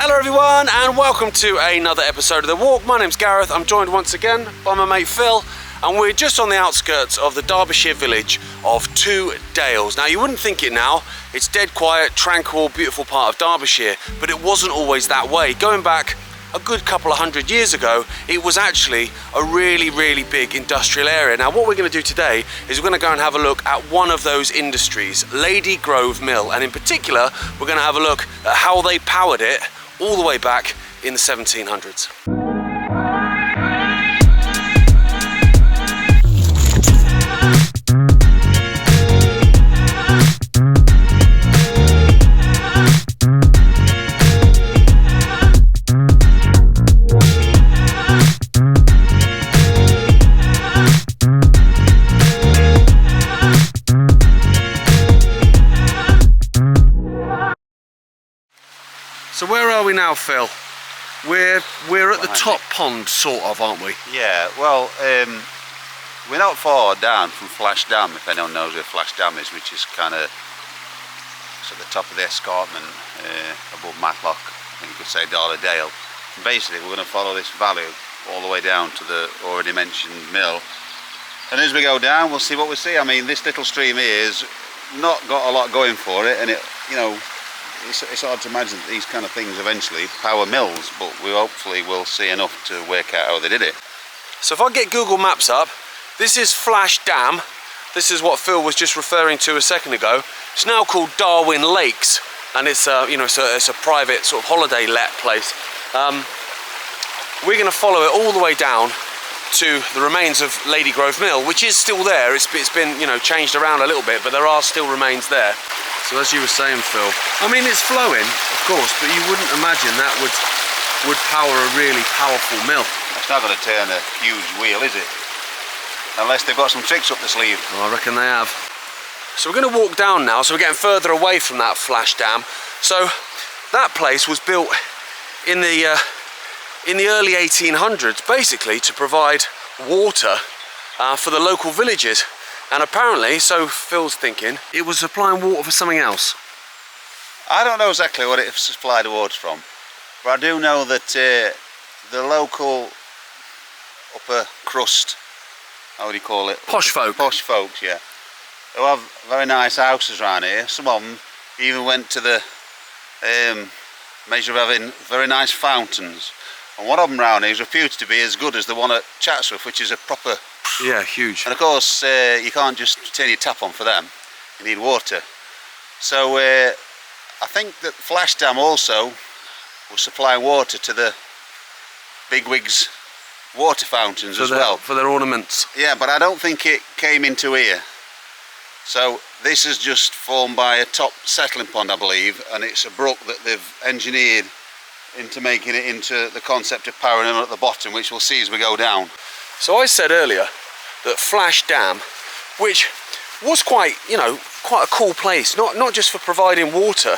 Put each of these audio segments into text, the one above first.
Hello everyone and welcome to another episode of The Walk. My name's Gareth, I'm joined once again by my mate Phil and we're just on the outskirts of the Derbyshire village of Two Dales. Now you wouldn't think it now, it's dead quiet, tranquil, beautiful part of Derbyshire, but it wasn't always that way. Going back a good couple of hundred years ago, it was actually a really big industrial area. Now what we're going to do today is we're going to go and have a look at one of those industries, Ladygrove Mill, and in particular we're going to have a look at how they powered it all the way back in the 1700s. So where are we now, Phil? We're at the top pond, sort of, aren't we? Yeah, well, we're not far down from Flash Dam, if anyone knows where Flash Dam is, which is kind of at the top of the escarpment above Matlock, I think you could say Darla Dale. And basically, we're going to follow this valley all the way down to the already mentioned mill. And as we go down, we'll see what we see. I mean, this little stream here has not got a lot going for it, and it, you know, it's hard to imagine that these kind of things eventually power mills, but we hopefully will see enough to work out how they did it. So if I get Google Maps up, this is Flash Dam. This is what Phil was just referring to a second ago. It's now called Darwin Lakes, and it's it's a private sort of holiday let place. We're going to follow it all the way down to the remains of Ladygrove Mill, which is still there. It's been changed around a little bit, but there are still remains there. So as you were saying, Phil, I mean it's flowing, of course, but you wouldn't imagine that would power a really powerful mill. It's not going to turn a huge wheel, is it? Unless they've got some tricks up the sleeve. Well, I reckon they have. So we're going to walk down now, so we're getting further away from that Flash Dam. So that place was built in the early 1800s, basically to provide water for the local villages. And apparently, so Phil's thinking, it was supplying water for something else. I don't know exactly what it supplied the water from, but I do know that the local upper crust, how would you call it? Posh folk. Posh folks, yeah. They have very nice houses around here. Some of them even went to the measure of having very nice fountains. And one of them around here is reputed to be as good as the one at Chatsworth, which is a proper... Yeah, huge. And of course, you can't just turn your tap on for them. You need water. So I think that Flash Dam also was supplying water to the bigwigs' water fountains as well. For their ornaments. Yeah, but I don't think it came into here. So this is just formed by a top settling pond, I believe, and it's a brook that they've engineered into making it into the concept of powering them at the bottom, which we'll see as we go down. So I said earlier that Flash Dam, which was quite a cool place, not just for providing water,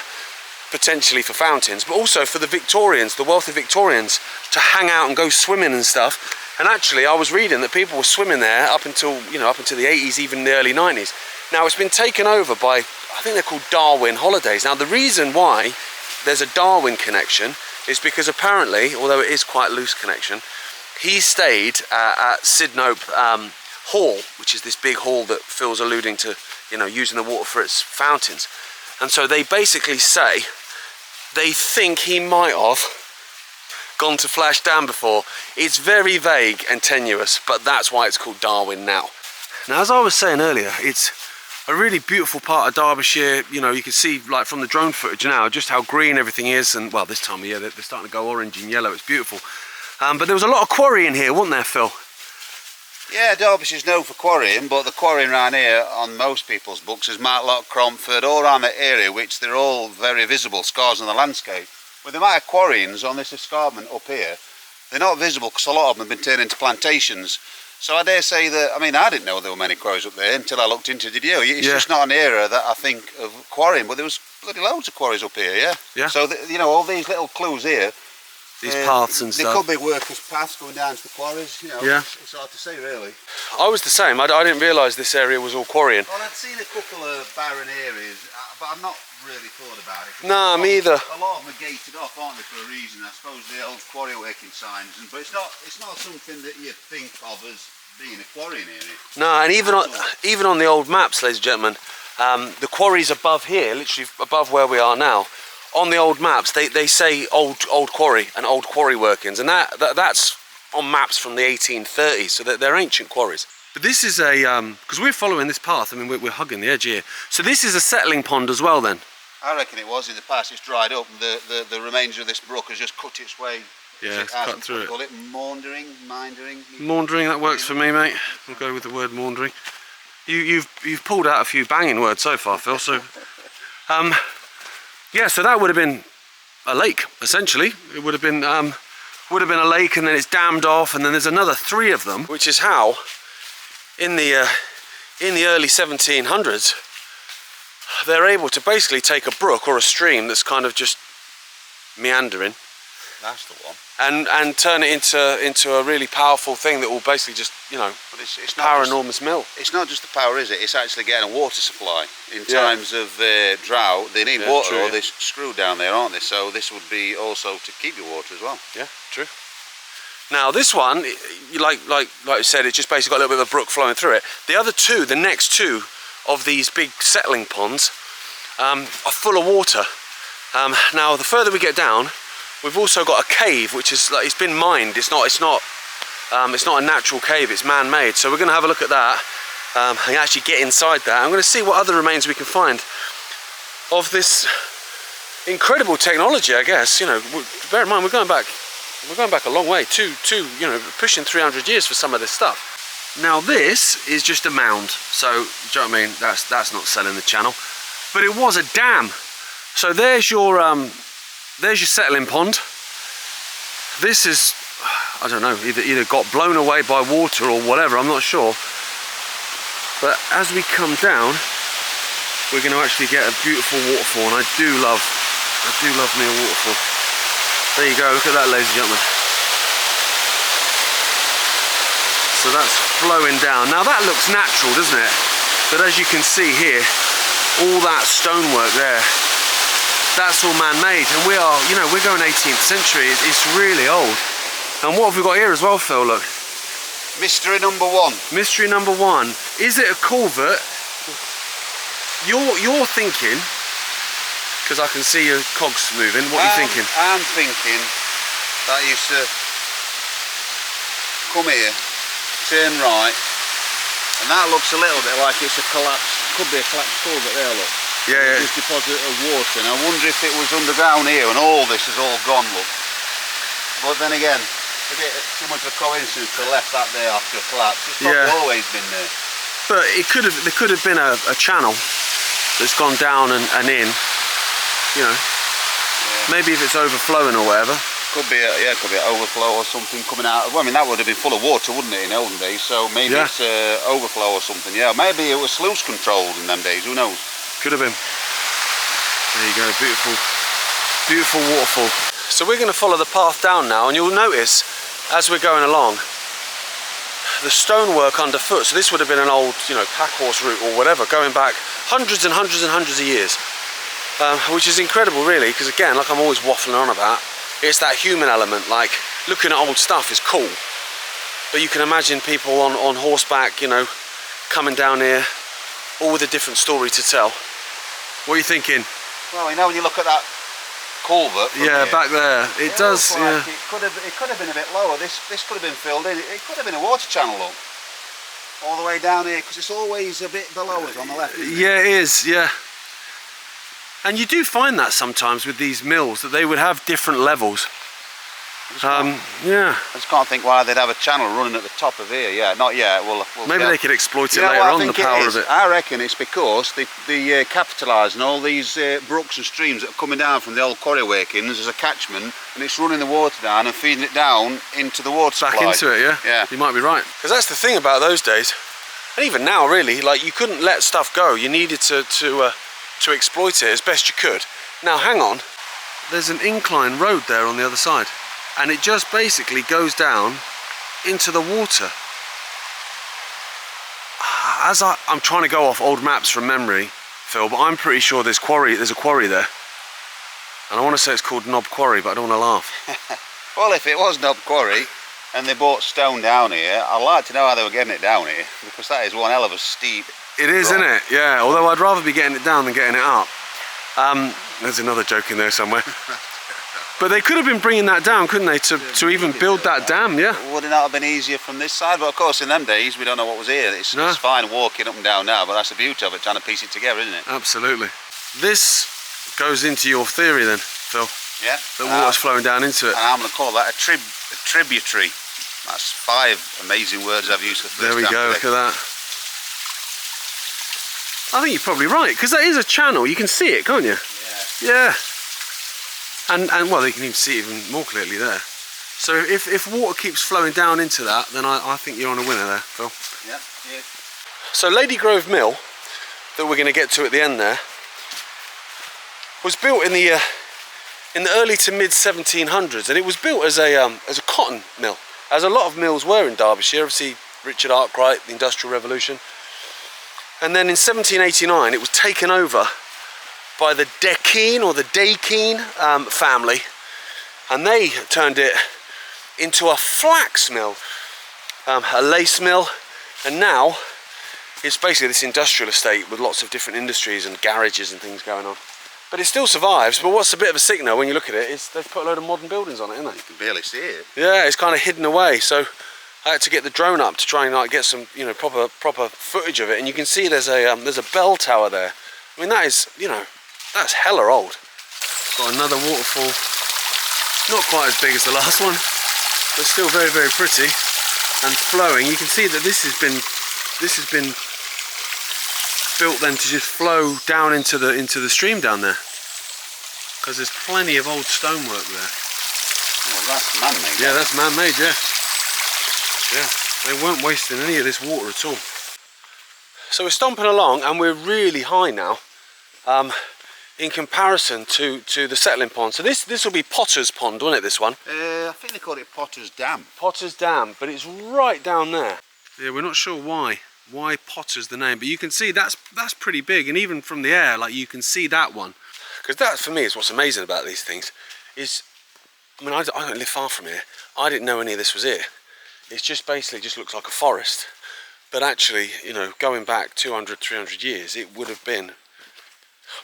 potentially for fountains, but also for the Victorians, the wealthy Victorians, to hang out and go swimming and stuff. And actually, I was reading that people were swimming there up until the 80s, even the early 90s. Now it's been taken over by, I think they're called Darwin Holidays. Now the reason why there's a Darwin connection is because apparently, although it is quite a loose connection, he stayed at Sidnope Hall, which is this big hall that Phil's alluding to, using the water for its fountains. And so they basically say they think he might have gone to Flash Dam before. It's very vague and tenuous, but that's why it's called Darwin now. Now, as I was saying earlier, it's a really beautiful part of Derbyshire. You can see, like, from the drone footage now, just how green everything is. And, well, this time of year, they're starting to go orange and yellow. It's beautiful. But there was a lot of quarrying here, wasn't there, Phil? Yeah, Derbyshire's known for quarrying, but the quarrying around here on most people's books is Matlock, Cromford, all around that area, which they're all very visible scars on the landscape. With the amount of quarryings on this escarpment up here, they're not visible because a lot of them have been turned into plantations. So I dare say that, I mean, I didn't know there were many quarries up there until I looked into the video. It's just not an area that I think of quarrying, but there was bloody loads of quarries up here, yeah? Yeah. So, all these little clues here, these paths and stuff. They could be workers' paths going down to the quarries, Yeah. It's hard to say, really. I was the same. I didn't realise this area was all quarrying. Well, I'd seen a couple of barren areas, but I've not really thought about it. Nah, me either. A lot of them are gated off, aren't they, for a reason? I suppose the old quarry working signs, but it's not something that you think of as being a quarry near it. No, and even on the old maps, ladies and gentlemen, the quarries above here, literally above where we are now, on the old maps, they say old quarry and old quarry workings, and that's on maps from the 1830s, so they're ancient quarries. But this is a, because we're following this path, I mean we're hugging the edge here, so this is a settling pond as well then? I reckon it was in the past. It's dried up and the remainder of this brook has just cut its way. Yeah, it's cut through it. Call it maundering. Maundering, that works for me, mate. We'll go with the word maundering. You've pulled out a few banging words so far, Phil, so yeah, so that would have been a lake, essentially. It would have been a lake, and then it's dammed off, and then there's another 3 of them, which is how in the early 1700s they're able to basically take a brook or a stream that's kind of just meandering. That's the one. And turn it into a really powerful thing that will basically just, you know, but it's power an enormous mill. It's not just the power, is it? It's actually getting a water supply. In times of drought, they need water, or they're screwed down there, aren't they? So this would be also to keep your water as well. Yeah, true. Now this one, like I said, it's just basically got a little bit of a brook flowing through it. The other 2, the next 2 of these big settling ponds, are full of water. Now the further we get down, we've also got a cave, which is like, it's been mined. It's not a natural cave. It's man-made. So we're going to have a look at that and actually get inside that. I'm going to see what other remains we can find of this incredible technology. I guess, you know, bear in mind we're going back a long way. You know, pushing 300 years for some of this stuff. Now this is just a mound. So do you know what I mean? That's not selling the channel, but it was a dam. So there's your settling pond. This is, I don't know, either got blown away by water or whatever, I'm not sure. But as we come down, we're going to actually get a beautiful waterfall, and I do love me a waterfall. There you go, look at that, ladies and gentlemen. So that's flowing down. Now that looks natural, doesn't it? But as you can see here, all that stonework there, that's all man-made, and we are, you know, we're going 18th century. It's really old. And what have we got here as well, Phil? Look. Mystery number 1. Mystery number 1. Is it a culvert? You're thinking, because I can see your cogs moving. What are you thinking? I'm thinking that used to come here, turn right, and that looks a little bit like it's a collapsed. Could be a collapsed culvert there. Look. Yeah. This deposit of water, and I wonder if it was underground here and all this is all gone, look. But then again, a bit too much of a coincidence to have left that there after a collapse. It's probably always been there. But there could have been a channel that's gone down and in, you know. Yeah. Maybe if it's overflowing or whatever. Could be an overflow or something coming out. Well, I mean, that would have been full of water, wouldn't it, in olden days? So maybe it's overflow or something. Yeah, maybe it was sluice controlled in them days. Who knows? Could have been. There you go, beautiful waterfall. So we're going to follow the path down now, and you'll notice as we're going along the stonework underfoot. So this would have been an old, you know, pack horse route or whatever, going back hundreds and hundreds and hundreds of years, which is incredible, really, because again, like I'm always waffling on about, it's that human element. Like, looking at old stuff is cool, but you can imagine people on horseback, you know, coming down here, all with a different story to tell. What are you thinking? Well, you know, when you look at that culvert from here, back there, it does. Like it could have been a bit lower. This could have been filled in. It could have been a water channel, look, all the way down here, because it's always a bit below us on the left. Yeah, it is. Yeah. And you do find that sometimes with these mills, that they would have different levels. I just can't think why they'd have a channel running at the top of here. Yeah, not yet. We'll maybe they could exploit it later on, the power of it. I reckon it's because they capitalising all these brooks and streams that are coming down from the old quarry workings as a catchment, and it's running the water down and feeding it down into the water supply. Back into it, yeah? Yeah. You might be right. Because that's the thing about those days, and even now really, like, you couldn't let stuff go. You needed to exploit it as best you could. Now hang on, there's an incline road there on the other side, and it just basically goes down into the water. As I'm trying to go off old maps from memory, Phil, but I'm pretty sure there's a quarry there. And I want to say it's called Knob Quarry, but I don't want to laugh. Well, if it was Knob Quarry and they brought stone down here, I'd like to know how they were getting it down here, because that is one hell of a steep It is, rock. isn't it? Yeah, although I'd rather be getting it down than getting it up. There's another joke in there somewhere. But they could have been bringing that down, couldn't they, to even build that dam, yeah? Would it not have been easier from this side? But of course, in them days, we don't know what was here. It's fine walking up and down now, but that's the beauty of it, trying to piece it together, isn't it? Absolutely. This goes into your theory then, Phil? Yeah. The water's flowing down into it. And I'm going to call that a tributary. That's 5 amazing words I've used for the first time. There we go, today. look at that. I think you're probably right, because that is a channel. You can see it, can't you? Yeah. Yeah. And well, you can even see it even more clearly there. So if water keeps flowing down into that, then I think you're on a winner there, Phil. Yeah. Yeah. So Ladygrove Mill, that we're going to get to at the end there, was built in the early to mid 1700s, and it was built as a cotton mill, as a lot of mills were in Derbyshire. Obviously, Richard Arkwright, the Industrial Revolution, and then in 1789 it was taken over by the Dekeen or the Dakeen family, and they turned it into a flax mill, a lace mill, and now it's basically this industrial estate with lots of different industries and garages and things going on. But it still survives. But what's a bit of a signal when you look at it is they've put a load of modern buildings on it, haven't they? You can barely see it. Yeah, it's kind of hidden away. So I had to get the drone up to try and like get some, you know, proper footage of it. And you can see there's a bell tower there. I mean, that is, you know, that's hella old. Got another waterfall, not quite as big as the last one, but still very, very pretty and flowing. You can see that this has been built then to just flow down into the stream down there, because there's plenty of old stonework there. Oh, that's man-made. Yeah, that's man-made. Yeah, yeah. They weren't wasting any of this water at all. So we're stomping along, and we're really high now. In comparison to the settling pond. So this will be Potter's Pond, won't it, this one? I think they call it Potter's Dam. Potter's Dam, but it's right down there. Yeah, we're not sure why Potter's the name, but you can see that's pretty big, and even from the air, like, you can see that one. Because that, for me, is what's amazing about these things. Is, I mean, I don't live far from here. I didn't know any of this was here. It's just basically just looks like a forest. But actually, you know, going back 200, 300 years, it would have been,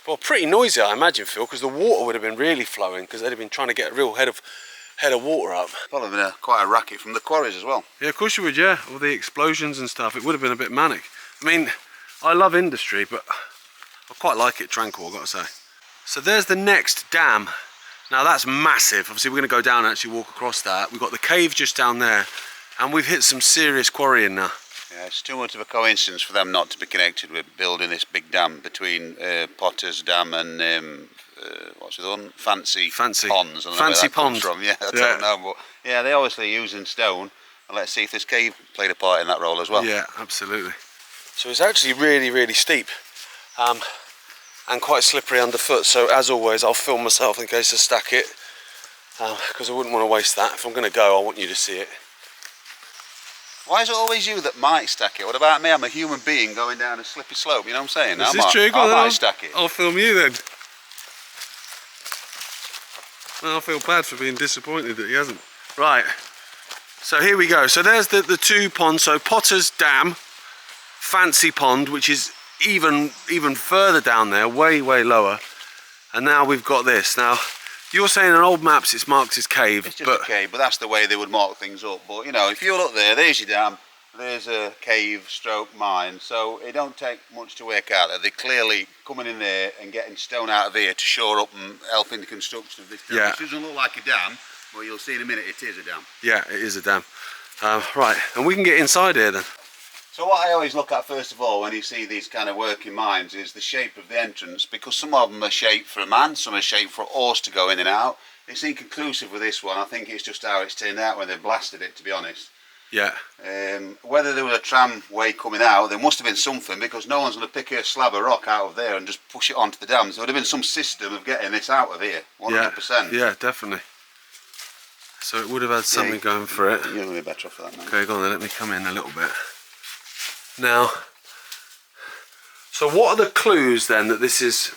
well, pretty noisy, I imagine, Phil, because the water would have been really flowing, because they'd have been trying to get a real head of water up. Probably been quite a racket from the quarries as well. Yeah, of course you would, yeah. All the explosions and stuff, it would have been a bit manic. I mean, I love industry, but I quite like it tranquil, I've got to say. So there's the next dam. Now that's massive. Obviously we're going to go down and actually walk across that. We've got the cave just down there, and we've hit some serious quarrying now. Yeah, it's too much of a coincidence for them not to be connected with building this big dam between Potter's Dam and what's the one? Fancy Ponds. I don't know where that comes from. Yeah, I don't know, but yeah, they're obviously using stone. And let's see if this cave played a part in that role as well. Yeah, absolutely. So it's actually really, really steep, and quite slippery underfoot. So as always, I'll film myself in case I stack it, because I wouldn't want to waste that. If I'm going to go, I want you to see it. Why is it always you that might stack it? What about me? I'm a human being going down a slippy slope, you know what I'm saying? This is true. I might stack it. I'll film you then. Well, I feel bad for being disappointed that he hasn't. Right, so here we go. So there's the two ponds. So Potter's Dam, Fancy Pond, which is even further down there, way lower. And now we've got this. Now, you're saying on old maps it's marked as cave. It's just a cave, but that's the way they would mark things up. But you know, if you look there, there's your dam, there's a cave stroke mine, so it don't take much to work out that they're clearly coming in there and getting stone out of here to shore up and help in the construction of this dam. Yeah. It doesn't look like a dam, but you'll see in a minute it is a dam. Yeah, it is a dam. Right, and we can get inside here then. So what I always look at first of all when you see these kind of working mines is the shape of the entrance, because some of them are shaped for a man, some are shaped for a horse to go in and out. It's inconclusive with this one. I think it's just how it's turned out when they blasted it, to be honest. Yeah. Whether there was a tramway coming out, there must have been something, because no one's going to pick a slab of rock out of there and just push it onto the dam. So there would have been some system of getting this out of here, 100%. Yeah, definitely. So it would have had something going for it. You're going to be better off for that now. Okay, go on then, let me come in a little bit. Now, So what are the clues then that this is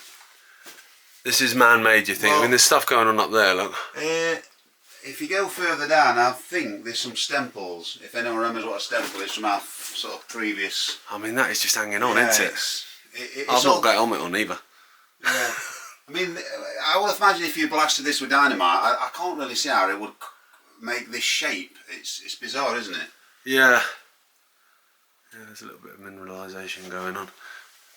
man-made, you think? Well, I mean, there's stuff going on up there, look. If you go further down, I think there's some stemples. If anyone remembers what a stemple is from our sort of previous... I mean, that is just hanging on, isn't it? It's I've not got a helmet on either. Yeah. I mean, I would imagine if you blasted this with dynamite, I can't really see how it would make this shape. It's bizarre, isn't it? Yeah. Yeah, there's a little bit of mineralisation going on.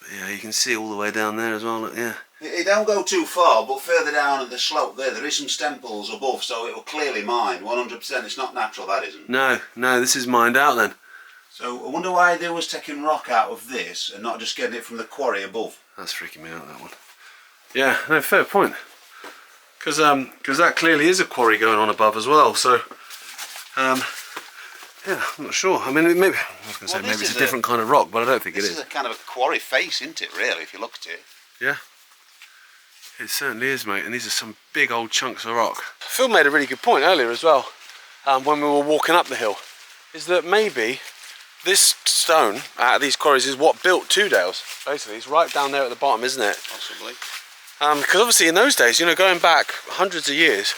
But yeah, you can see all the way down there as well, look, yeah. It don't go too far, but further down at the slope there is some stemples above, so it will clearly mine, 100%. It's not natural, that isn't. No, this is mined out then. So I wonder why they was taking rock out of this and not just getting it from the quarry above. That's freaking me out, that one. Yeah, no, fair point. Because that clearly is a quarry going on above as well, so... yeah, I'm not sure. I mean, maybe I was going to say maybe it's a different kind of rock, but I don't think it is. This is a kind of a quarry face, isn't it, really, if you look at it? Yeah. It certainly is, mate, and these are some big old chunks of rock. Phil made a really good point earlier as well, when we were walking up the hill, is that maybe this stone out of these quarries is what built Tudales, basically. It's right down there at the bottom, isn't it? Possibly. Because obviously in those days, you know, going back hundreds of years,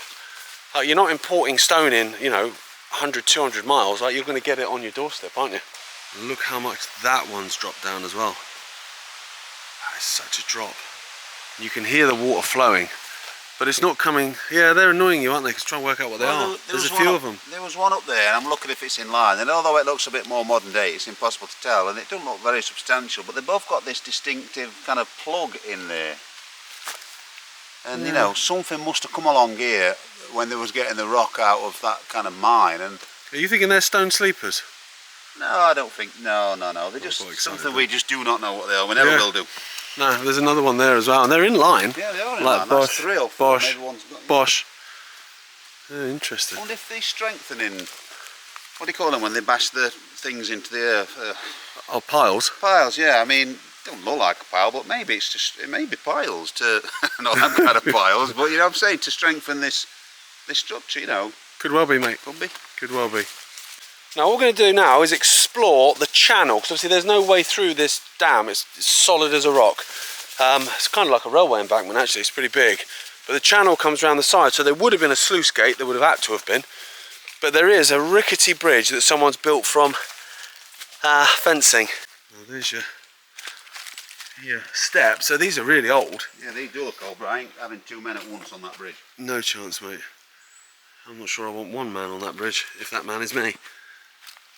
you're not importing stone in, you know, 100, 200 miles, like you're going to get it on your doorstep, aren't you? Look how much that one's dropped down as well. That is such a drop. You can hear the water flowing, but it's not coming. Yeah, they're annoying you, aren't they? Because try and work out what they are. There's a few of them. There was one up there, and I'm looking if it's in line, and although it looks a bit more modern day, it's impossible to tell, and it doesn't look very substantial, but they've both got this distinctive kind of plug in there. And you know, something must have come along here when they was getting the rock out of that kind of mine. And are you thinking they're stone sleepers? No, I don't think. No. They're just something we just do not know what they are. We never will do. No, there's another one there as well, and they're in line. Yeah, they are in like line. Bosch, That's 3 or 4. Bosch. Bosch. Yeah, interesting. I wonder if they're strengthening. What do you call them when they bash the things into the earth? Oh, piles. Piles, yeah. I mean, don't look like a pile, but maybe it's just, it may be piles to, not that kind of piles, but you know what I'm saying, to strengthen this structure, you know. Could well be, mate. Could be. Could well be. Now what we're going to do now is explore the channel, because obviously there's no way through this dam, it's solid as a rock. It's kind of like a railway embankment actually, it's pretty big. But the channel comes around the side, so there would have been a sluice gate, there would have had to have been. But there is a rickety bridge that someone's built from fencing. Well, there's your steps, so these are really old. Yeah, they do look old, but I ain't having 2 men at once on that bridge. No chance, mate. I'm not sure I want 1 man on that bridge, if that man is me.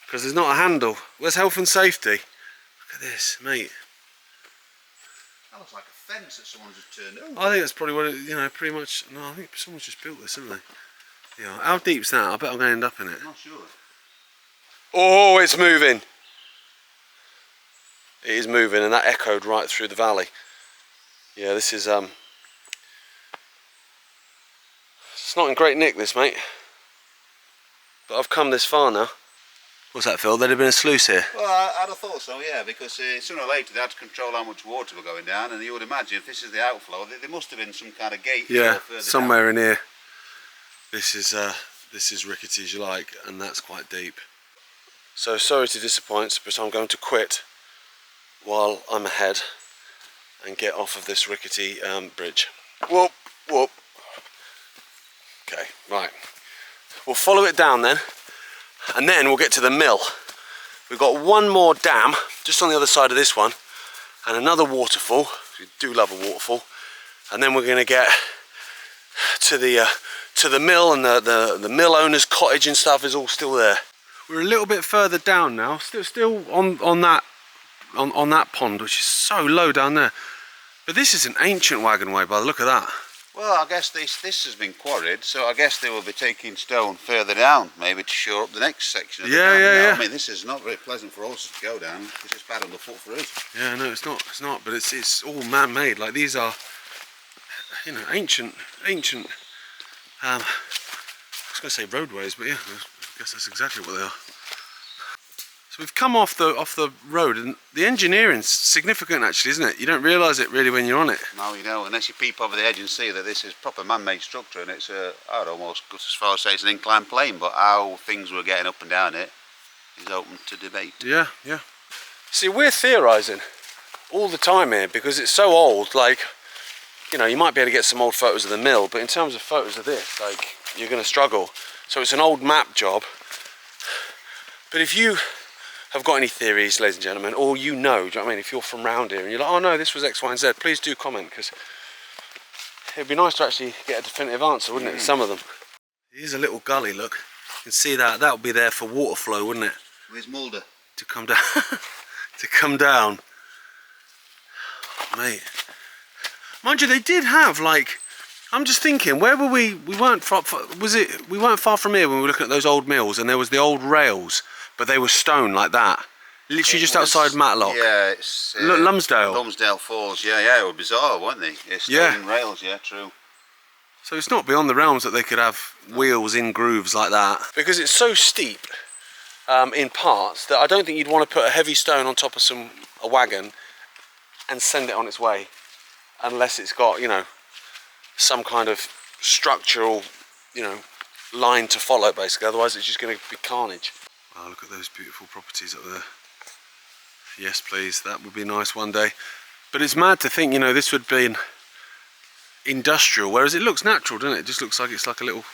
Because there's not a handle. Where's health and safety? Look at this, mate. That looks like a fence that someone's just turned over. I think that's probably what it, you know, pretty much. No, I think someone's just built this, haven't they? Yeah. How deep's that? I bet I'm going to end up in it. I'm not sure. Oh, it's moving. It is moving, and that echoed right through the valley. Yeah, this is it's not in great nick, this, mate. But I've come this far now. What's that, Phil? There'd have been a sluice here. Well, I'd have thought so, yeah, because sooner or later they had to control how much water were going down, and you would imagine if this is the outflow, there must have been some kind of gate. Yeah, somewhere down in here. This is rickety as you like, and that's quite deep. So sorry to disappoint, but I'm going to quit while I'm ahead and get off of this rickety bridge. Whoop, whoop. Okay, right. We'll follow it down then, and then we'll get to the mill. We've got one more dam just on the other side of this one, and another waterfall. We do love a waterfall. And then we're going to get to the mill, and the mill owner's cottage and stuff is all still there. We're a little bit further down now, still on that pond, which is so low down there. But this is an ancient wagon way by the look of that. Well, I guess this has been quarried, so I guess they will be taking stone further down, maybe to shore up the next section of the dam. Yeah. I mean, this is not very pleasant for us to go down. This is bad underfoot for us. Yeah, no, it's not. But it's all man-made. Like these are, you know, ancient. I was going to say roadways, but yeah, I guess that's exactly what they are. So we've come off the road, and the engineering's significant actually, isn't it? You don't realise it really when you're on it. No, you don't, unless you peep over the edge and see that this is proper man-made structure, and it's I'd almost go as far as say it's an inclined plane, but how things were getting up and down it is open to debate. Yeah. See, we're theorising all the time here because it's so old. Like, you know, you might be able to get some old photos of the mill, but in terms of photos of this, like, you're going to struggle. So it's an old map job. But if you have got any theories, ladies and gentlemen, or you know, do you know what I mean? If you're from round here and you're like, oh no, this was X, Y, and Z, please do comment, because it'd be nice to actually get a definitive answer, wouldn't it? Some of them. Here's a little gully, look. You can see that. That would be there for water flow, wouldn't it? Where's Mulder? To come down. To come down. Mate. Mind you, they did have, like, I'm just thinking, where were we? We weren't far, we weren't far from here when we were looking at those old mills, and there was the old rails, but they were stone like that. Literally just outside Matlock. Yeah, it's... Lumsdale. Lumsdale Falls, yeah, they were bizarre, weren't they? Yeah, stone rails, yeah, true. So it's not beyond the realms that they could have wheels in grooves like that. Because it's so steep in parts that I don't think you'd want to put a heavy stone on top of a wagon and send it on its way. Unless it's got, you know, some kind of structural, you know, line to follow basically. Otherwise it's just going to be carnage. Oh, look at those beautiful properties up there. Yes, please. That would be nice one day. But it's mad to think, you know, this would be an industrial, whereas it looks natural, doesn't it? It just looks like it's like a little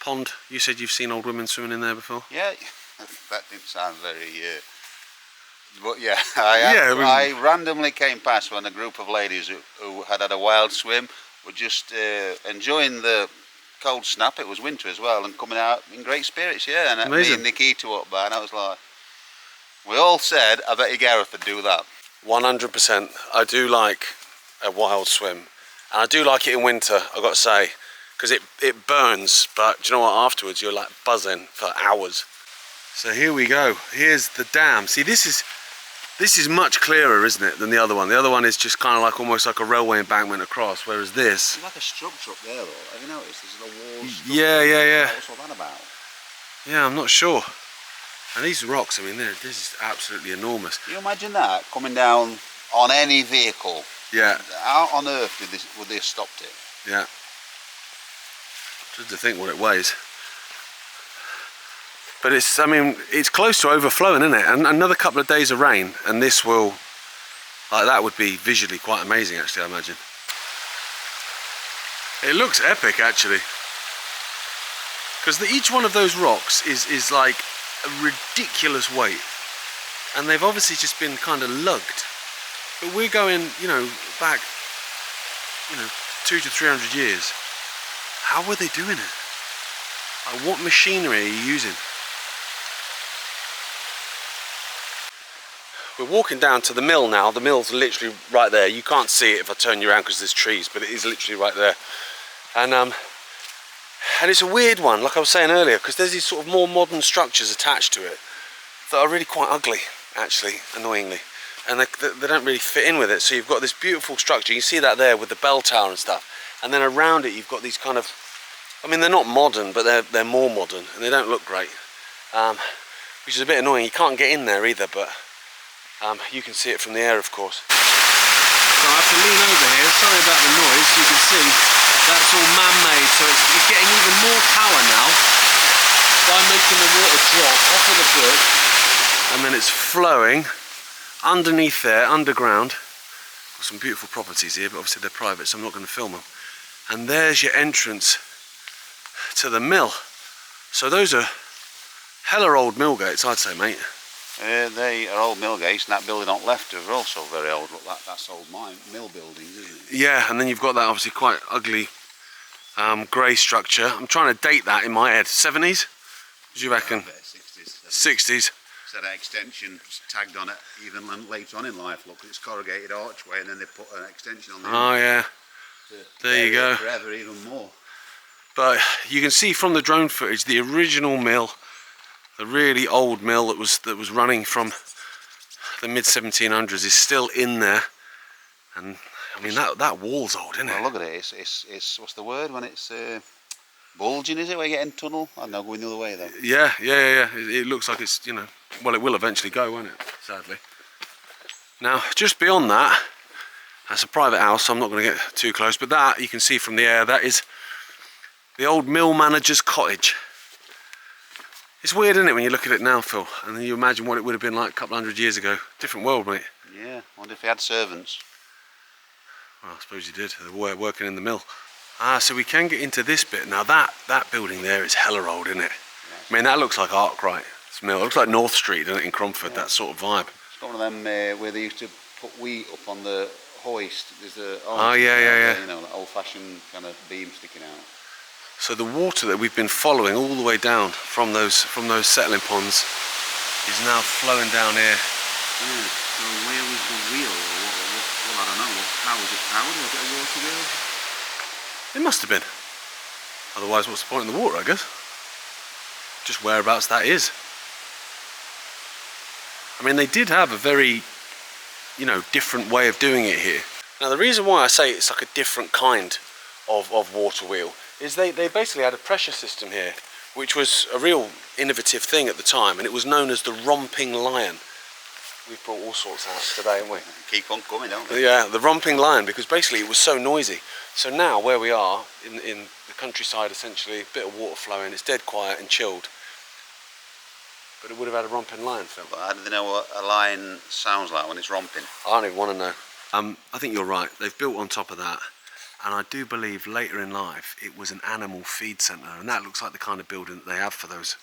pond. You said you've seen old women swimming in there before? Yeah, that didn't sound very... But yeah, I randomly came past when a group of ladies who had a wild swim were just enjoying the cold snap. It was winter as well, and coming out in great spirits, yeah. And me and Nikita walked by, and I was like, we all said, I bet you Gareth would do that. 100%. I do like a wild swim, and I do like it in winter, I've got to say, because it burns, but do you know what, afterwards you're like buzzing for hours. So here we go, here's the dam. See, this is much clearer, isn't it, than the other one? The other one is just kind of like almost like a railway embankment across, whereas this... It's like a structure up there, though. Have you noticed? There's a wall. Yeah. What's all that about? Yeah, I'm not sure. And these rocks, I mean, this is absolutely enormous. Can you imagine that coming down on any vehicle? Yeah. How on earth would they have stopped it? Yeah. Just to think what it weighs. But it's, I mean, it's close to overflowing, isn't it? And another couple of days of rain, and this will, like, that would be visually quite amazing, actually, I imagine. It looks epic, actually. Because each one of those rocks is like a ridiculous weight. And they've obviously just been kind of lugged. But we're going, you know, back, you know, 200 to 300 years. How were they doing it? Like, what machinery are you using? We're walking down to the mill now. The mill's literally right there. You can't see it if I turn you around because there's trees, but it is literally right there. And it's a weird one, like I was saying earlier, because there's these sort of more modern structures attached to it that are really quite ugly, actually, annoyingly. And they don't really fit in with it. So you've got this beautiful structure. You see that there with the bell tower and stuff. And then around it, you've got these kind of, I mean, they're not modern, but they're more modern, and they don't look great, which is a bit annoying. You can't get in there either, but you can see it from the air, of course. So I have to lean over here. Sorry about the noise. You can see that's all man-made, so it's getting even more power now by making the water drop off of the brook, and then it's flowing underneath there, underground. Got some beautiful properties here, but obviously they're private, so I'm not going to film them. And there's your entrance to the mill. So those are hella old mill gates, I'd say, mate. They are old mill gates, and that building on the left are also very old. Look, that's old mill buildings, isn't it? Yeah, and then you've got that obviously quite ugly grey structure. I'm trying to date that in my head. 70s? What do you reckon? 60s. 60s. So that extension tagged on it even later on in life. Look, it's corrugated archway, and then they put an extension on there. Oh yeah. There you go. Forever, even more. But you can see from the drone footage the original mill, the really old mill that was running from the mid 1700s is still in there. And I mean that wall's old, isn't it? Well, look at it. It's what's the word when it's bulging? Is it where you get in tunnel? I don't know, going the other way though. Yeah. It looks like it's, you know, well, it will eventually go, won't it? Sadly. Now, just beyond that, that's a private house, so I'm not going to get too close. But that you can see from the air. That is the old mill manager's cottage. It's weird, isn't it, when you look at it now, Phil, and then you imagine what it would have been like a couple hundred years ago. Different world, mate. Yeah, I wonder if he had servants. Well, I suppose he did. They were working in the mill. So we can get into this bit. Now that building there is hella old, isn't it? I mean, that looks like Arkwright. It's mill. It looks like North Street, doesn't it, in Cromford, that sort of vibe. It's got one of them where they used to put wheat up on the hoist. There's a yeah. You know, that old-fashioned kind of beam sticking out. So the water that we've been following all the way down from those settling ponds is now flowing down here. Yeah. So where was the wheel? Well, I don't know. How was it powered? Was it a water wheel? It must have been. Otherwise, what's the point in the water, I guess? Just whereabouts that is. I mean, they did have a very, different way of doing it here. Now, the reason why I say it's like a different kind of water wheel is they basically had a pressure system here, which was a real innovative thing at the time, and it was known as the romping lion. We've brought all sorts out today, haven't we? Keep on coming, don't we? Yeah, the romping lion, because basically it was so noisy. So now where we are, in the countryside essentially, a bit of water flowing, it's dead quiet and chilled. But it would have had a romping lion, Phil. But how do they know what a lion sounds like when it's romping? I don't even want to know. I think you're right. They've built on top of that. And I do believe later in life it was an animal feed centre. And that looks like the kind of building that they have for those.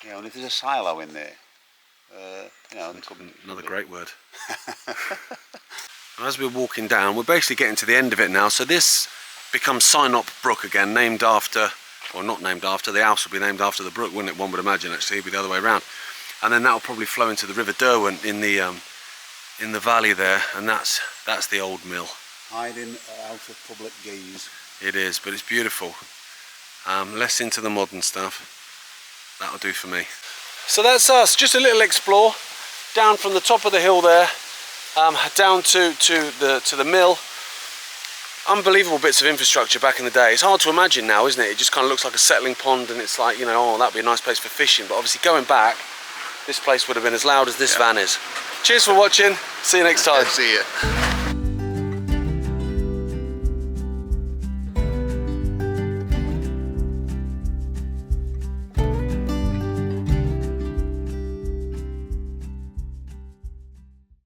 Yeah, and if there's a silo in there, Another great word. And as we're walking down, we're basically getting to the end of it now. So this becomes Synop Brook again, named after, or not named after, the house will be named after the brook, wouldn't it? One would imagine, actually, it'd be the other way around. And then that'll probably flow into the River Derwent in the valley there, and that's the old mill. Hiding out of public gaze. It is, but it's beautiful. Less into the modern stuff. That'll do for me. So that's us, just a little explore down from the top of the hill there, down to the mill. Unbelievable bits of infrastructure back in the day. It's hard to imagine now, isn't it? It just kind of looks like a settling pond, and it's like, oh, that'd be a nice place for fishing. But obviously going back, this place would have been as loud as this van is. Cheers for watching. See you next time. See you.